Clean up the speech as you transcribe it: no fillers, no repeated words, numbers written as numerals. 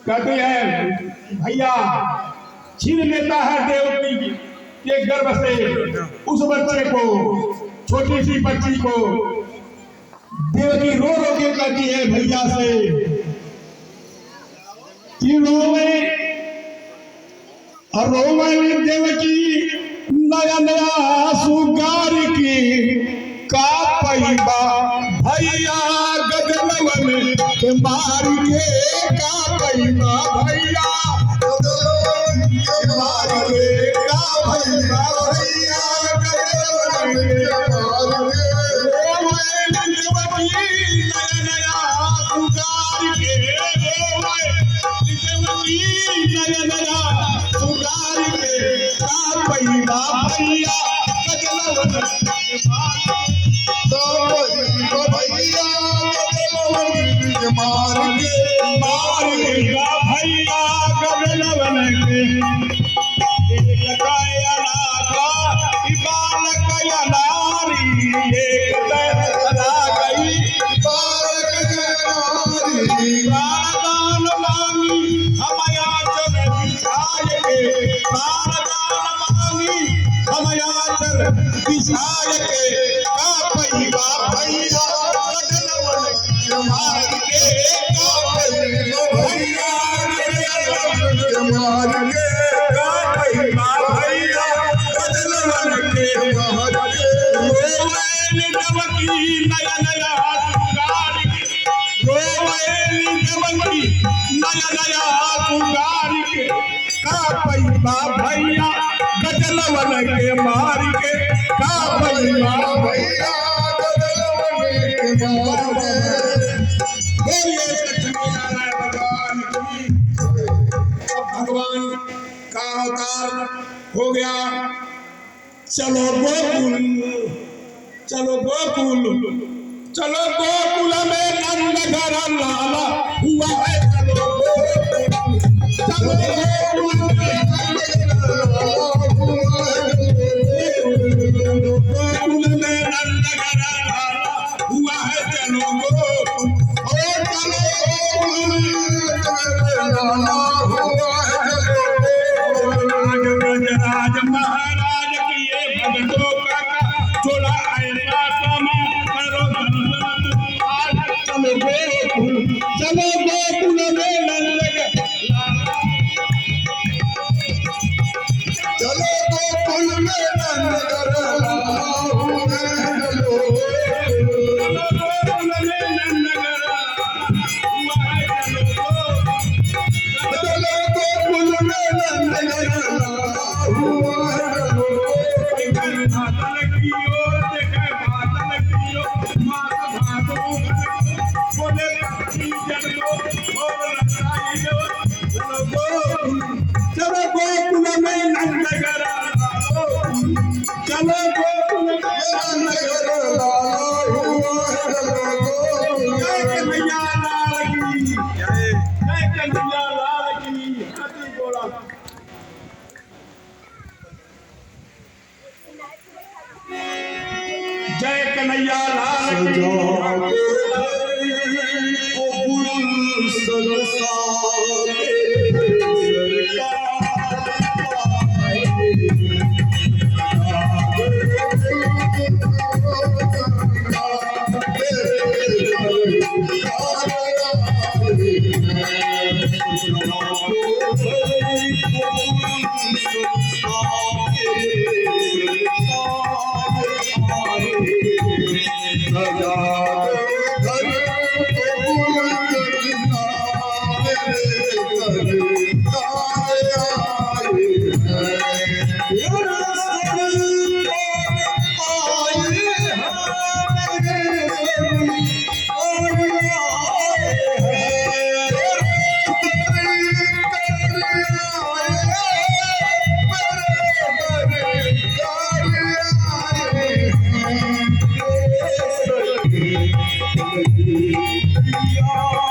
कहते हैं भैया छीन लेता है देवकी के गर्भ से उस बच्चे को, छोटी सी बच्ची को। देवकी रो रो के कहती है भैया से कि रोवे और रोवे देवकी नया नया सुगार की का पैबा भैया गगनवन के मार के का पैबा भैया मार के का पैबा भैया गगनवन के मार के देवकी नया नया सुगार के देवकी नया नया सुगार के का पैबा भैया गगनवन के मार मार गया भैया गगनवन के लगाया नागा बालक नारी एक तरा गई प्राणदान मांगी हमया चल बिछाए के प्राणदान मांगी हमया चल बिछाए के का पैबा भैया गगनवन के मार के का पैबा भैया गगनवन के मार के का पैबा भैया गगनवन के मार के रोवेल देवकी नया नया सुगार के रोवेल देवकी नया नया सुगार के का पैबा भैया गगनवन के मार के का पैबा भैया भगवान का अवतार हो गया। चलो गोकुल, चलो गोकुल, चलो गोकुल में नंद घर लाला हुआ है। चलो गोकुल, चलो गोकुल में नंद घर लाला हुआ है। गोकुल में नंद घर लाला हुआ है। चलो गोकुल, ओ चलो गोकुल लाला हुआ है। राज महाराज की ये भगतों का थोड़ा ऐसा समा करो। चलो गोकुल, चलो गोकुल में नंद चलो गोकुल में नंद जय कन्हैया लाल की। Yeah.